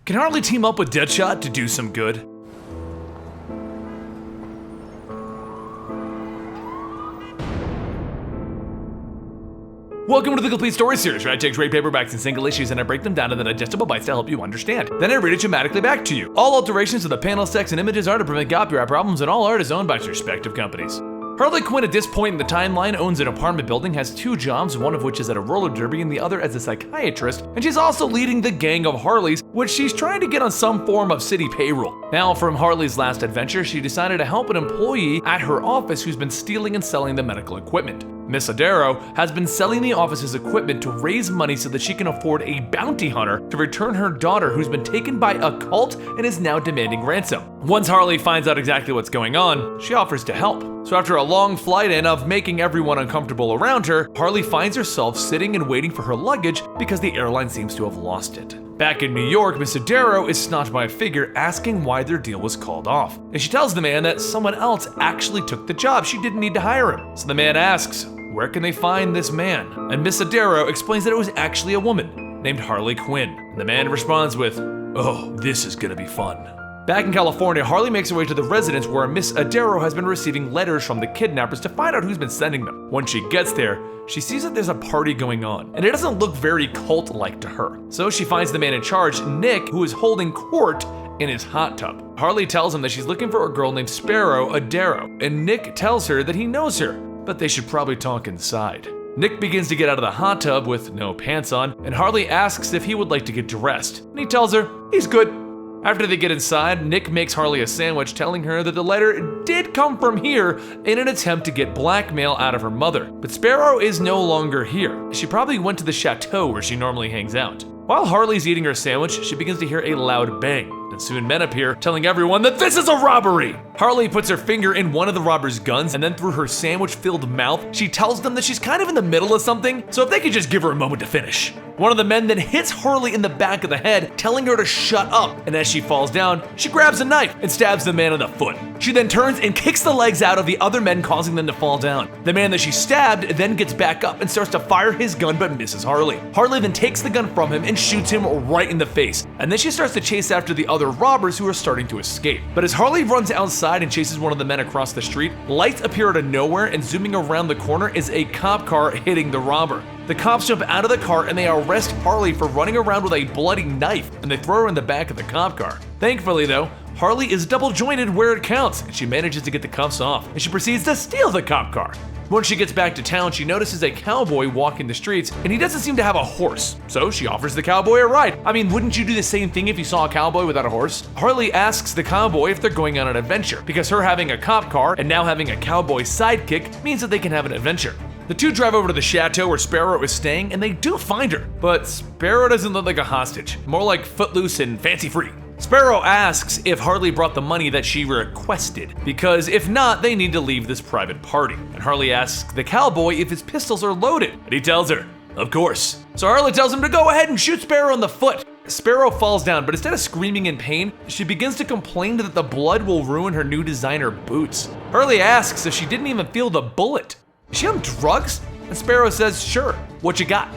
Can Harley team up with Deadshot to do some good? Welcome to the Complete Story Series, where I take trade paperbacks and single issues and I break them down into digestible bites to help you understand. Then I read it dramatically back to you. All alterations to the panels, text, and images are to prevent copyright problems, and all art is owned by its respective companies. Harley Quinn at this point in the timeline owns an apartment building, has two jobs, one of which is at a roller derby and the other as a psychiatrist, and she's also leading the gang of Harleys, which she's trying to get on some form of city payroll. Now, from Harley's last adventure, she decided to help an employee at her office who's been stealing and selling the medical equipment. Miss Adaro has been selling the office's equipment to raise money so that she can afford a bounty hunter to return her daughter, who's been taken by a cult and is now demanding ransom. Once Harley finds out exactly what's going on, she offers to help. So after a long flight and of making everyone uncomfortable around her, Harley finds herself sitting and waiting for her luggage because the airline seems to have lost it. Back in New York, Miss Adaro is stopped by a figure asking why their deal was called off. And she tells the man that someone else actually took the job, she didn't need to hire him. So the man asks, where can they find this man? And Miss Adaro explains that it was actually a woman named Harley Quinn. And the man responds with, oh, this is gonna be fun. Back in California, Harley makes her way to the residence where Miss Adaro has been receiving letters from the kidnappers to find out who's been sending them. Once she gets there, she sees that there's a party going on, and it doesn't look very cult-like to her. So she finds the man in charge, Nick, who is holding court in his hot tub. Harley tells him that she's looking for a girl named Sparrow Adaro, and Nick tells her that he knows her, but they should probably talk inside. Nick begins to get out of the hot tub with no pants on, and Harley asks if he would like to get dressed, and he tells her he's good. After they get inside, Nick makes Harley a sandwich, telling her that the letter did come from here in an attempt to get blackmail out of her mother. But Sparrow is no longer here. She probably went to the chateau where she normally hangs out. While Harley's eating her sandwich, she begins to hear a loud bang, and soon men appear, telling everyone that this is a robbery! Harley puts her finger in one of the robbers' guns, and then through her sandwich-filled mouth, she tells them that she's kind of in the middle of something, so if they could just give her a moment to finish. One of the men then hits Harley in the back of the head, telling her to shut up, and as she falls down, she grabs a knife and stabs the man in the foot. She then turns and kicks the legs out of the other men, causing them to fall down. The man that she stabbed then gets back up and starts to fire his gun but misses Harley. Harley then takes the gun from him and shoots him right in the face, and then she starts to chase after the other robbers who are starting to escape. But as Harley runs outside and chases one of the men across the street, lights appear out of nowhere, and zooming around the corner is a cop car hitting the robber. The cops jump out of the car and they arrest Harley for running around with a bloody knife, and they throw her in the back of the cop car. Thankfully though, Harley is double jointed where it counts, and she manages to get the cuffs off, and she proceeds to steal the cop car. Once she gets back to town, she notices a cowboy walking the streets, and he doesn't seem to have a horse, so she offers the cowboy a ride. I mean, wouldn't you do the same thing if you saw a cowboy without a horse? Harley asks the cowboy if they're going on an adventure, because her having a cop car and now having a cowboy sidekick means that they can have an adventure. The two drive over to the chateau where Sparrow is staying, and they do find her, but Sparrow doesn't look like a hostage, more like footloose and fancy-free. Sparrow asks if Harley brought the money that she requested, because if not, they need to leave this private party. And Harley asks the cowboy if his pistols are loaded, and he tells her, of course. So Harley tells him to go ahead and shoot Sparrow in the foot. Sparrow falls down, but instead of screaming in pain, she begins to complain that the blood will ruin her new designer boots. Harley asks if she didn't even feel the bullet. Is she on drugs? And Sparrow says, sure, what you got?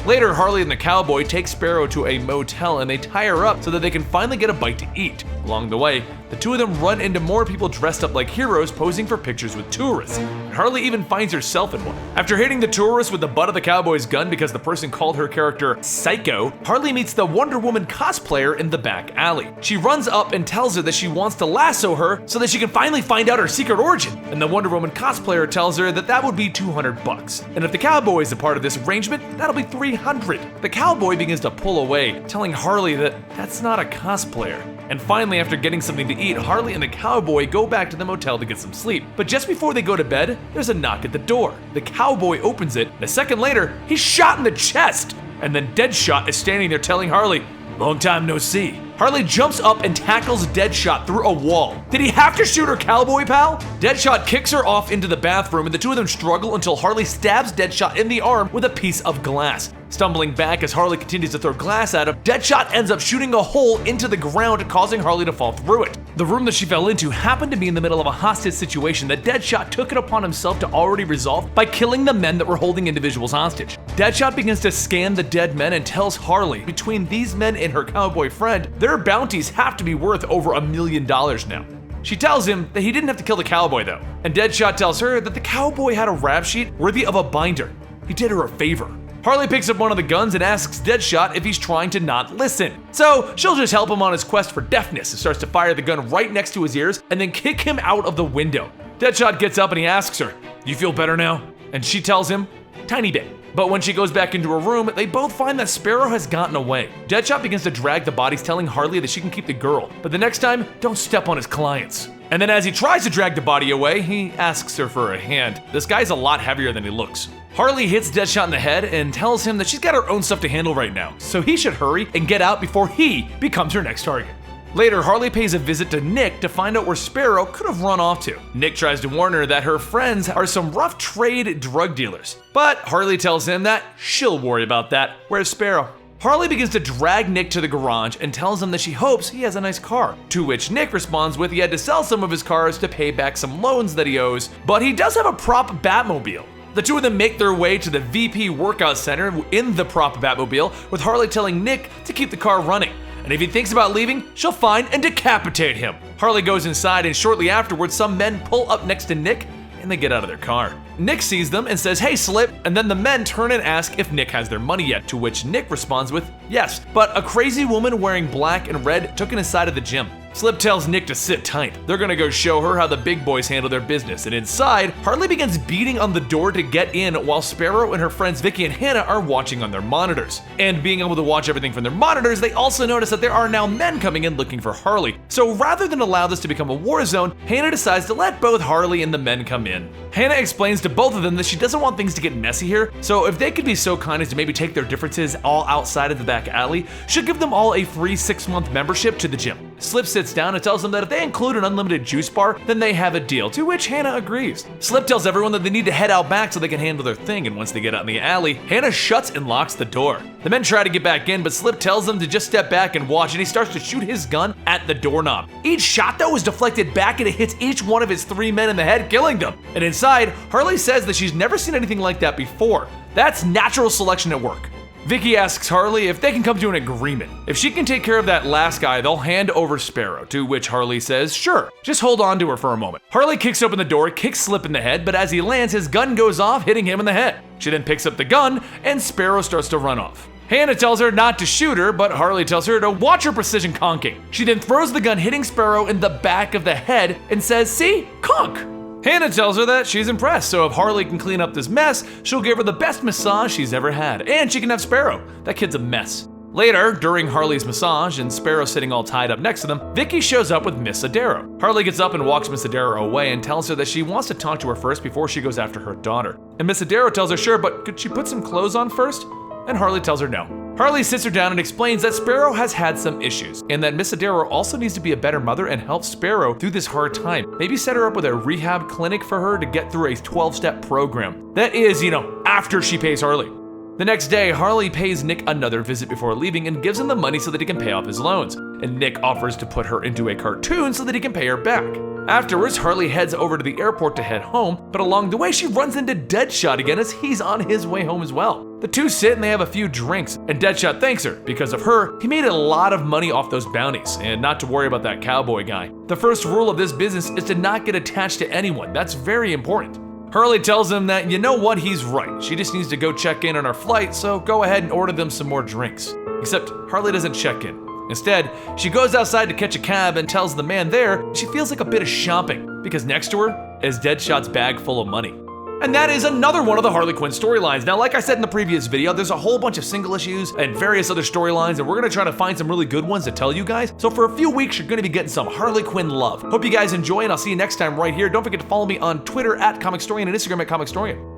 Later, Harley and the cowboy take Sparrow to a motel and they tie her up so that they can finally get a bite to eat. Along the way, the two of them run into more people dressed up like heroes posing for pictures with tourists. And Harley even finds herself in one. After hitting the tourist with the butt of the cowboy's gun because the person called her character Psycho, Harley meets the Wonder Woman cosplayer in the back alley. She runs up and tells her that she wants to lasso her so that she can finally find out her secret origin. And the Wonder Woman cosplayer tells her that that would be $200. And if the cowboy is a part of this arrangement, that'll be $300. The cowboy begins to pull away, telling Harley that that's not a cosplayer. And finally, after getting something to eat, Harley and the cowboy go back to the motel to get some sleep. But just before they go to bed, there's a knock at the door. The cowboy opens it, and a second later, he's shot in the chest. And then Deadshot is standing there telling Harley, long time no see. Harley jumps up and tackles Deadshot through a wall. Did he have to shoot her cowboy pal? Deadshot kicks her off into the bathroom, and the two of them struggle until Harley stabs Deadshot in the arm with a piece of glass. Stumbling back as Harley continues to throw glass at him, Deadshot ends up shooting a hole into the ground, causing Harley to fall through it. The room that she fell into happened to be in the middle of a hostage situation that Deadshot took it upon himself to already resolve by killing the men that were holding individuals hostage. Deadshot begins to scan the dead men and tells Harley between these men and her cowboy friend, their bounties have to be worth over $1 million now. She tells him that he didn't have to kill the cowboy though, and Deadshot tells her that the cowboy had a rap sheet worthy of a binder. He did her a favor. Harley picks up one of the guns and asks Deadshot if he's trying to not listen. So she'll just help him on his quest for deafness and starts to fire the gun right next to his ears and then kick him out of the window. Deadshot gets up and he asks her, "You feel better now?" And she tells him, "Tiny bit." But when she goes back into her room, they both find that Sparrow has gotten away. Deadshot begins to drag the bodies, telling Harley that she can keep the girl, but the next time, don't step on his clients. And then as he tries to drag the body away, he asks her for a hand. This guy's a lot heavier than he looks. Harley hits Deadshot in the head and tells him that she's got her own stuff to handle right now, so he should hurry and get out before he becomes her next target. Later, Harley pays a visit to Nick to find out where Sparrow could have run off to. Nick tries to warn her that her friends are some rough trade drug dealers, but Harley tells him that she'll worry about that. Where's Sparrow? Harley begins to drag Nick to the garage and tells him that she hopes he has a nice car, to which Nick responds with he had to sell some of his cars to pay back some loans that he owes, but he does have a prop Batmobile. The two of them make their way to the VP workout center in the prop Batmobile, with Harley telling Nick to keep the car running. And if he thinks about leaving, she'll find and decapitate him. Harley goes inside and shortly afterwards some men pull up next to Nick and they get out of their car. Nick sees them and says, "Hey, Slip," and then the men turn and ask if Nick has their money yet, to which Nick responds with, "Yes," but a crazy woman wearing black and red took him inside of the gym. Slip tells Nick to sit tight. They're gonna go show her how the big boys handle their business, and inside, Harley begins beating on the door to get in while Sparrow and her friends Vicky and Hannah are watching on their monitors. And being able to watch everything from their monitors, they also notice that there are now men coming in looking for Harley. So rather than allow this to become a war zone, Hannah decides to let both Harley and the men come in. Hannah explains to both of them that she doesn't want things to get messy here, so if they could be so kind as to maybe take their differences all outside of the back alley, she'll give them all a free 6-month membership to the gym. Slip sits down and tells them that if they include an unlimited juice bar, then they have a deal, to which Hannah agrees. Slip tells everyone that they need to head out back so they can handle their thing, and once they get out in the alley, Hannah shuts and locks the door. The men try to get back in, but Slip tells them to just step back and watch, and he starts to shoot his gun at the doorknob. Each shot, though, is deflected back and it hits each one of his 3 men in the head, killing them. And inside, Harley says that she's never seen anything like that before. That's natural selection at work. Vicky asks Harley if they can come to an agreement. If she can take care of that last guy, they'll hand over Sparrow, to which Harley says, sure, just hold on to her for a moment. Harley kicks open the door, kicks Slip in the head, but as he lands, his gun goes off, hitting him in the head. She then picks up the gun, and Sparrow starts to run off. Hannah tells her not to shoot her, but Harley tells her to watch her precision conking. She then throws the gun, hitting Sparrow in the back of the head, and says, see, conk! Hannah tells her that she's impressed, so if Harley can clean up this mess, she'll give her the best massage she's ever had, and she can have Sparrow. That kid's a mess. Later, during Harley's massage and Sparrow sitting all tied up next to them, Vicky shows up with Miss Adaro. Harley gets up and walks Miss Adaro away and tells her that she wants to talk to her first before she goes after her daughter. And Miss Adaro tells her sure, but could she put some clothes on first? And Harley tells her no. Harley sits her down and explains that Sparrow has had some issues, and that Miss Adaro also needs to be a better mother and help Sparrow through this hard time. Maybe set her up with a rehab clinic for her to get through a 12-step program. That is, after she pays Harley. The next day, Harley pays Nick another visit before leaving and gives him the money so that he can pay off his loans. And Nick offers to put her into a cartoon so that he can pay her back. Afterwards, Harley heads over to the airport to head home, but along the way she runs into Deadshot again as he's on his way home as well. The two sit and they have a few drinks, and Deadshot thanks her. Because of her, he made a lot of money off those bounties, and not to worry about that cowboy guy. The first rule of this business is to not get attached to anyone. That's very important. Harley tells him that you know what, he's right. She just needs to go check in on her flight, so go ahead and order them some more drinks. Except Harley doesn't check in. Instead, she goes outside to catch a cab and tells the man there she feels like a bit of shopping, because next to her is Deadshot's bag full of money. And that is another one of the Harley Quinn storylines. Now, like I said in the previous video, there's a whole bunch of single issues and various other storylines, and we're gonna try to find some really good ones to tell you guys. So for a few weeks, you're gonna be getting some Harley Quinn love. Hope you guys enjoy, and I'll see you next time right here. Don't forget to follow me on Twitter at Comicstorian and Instagram at Comicstorian.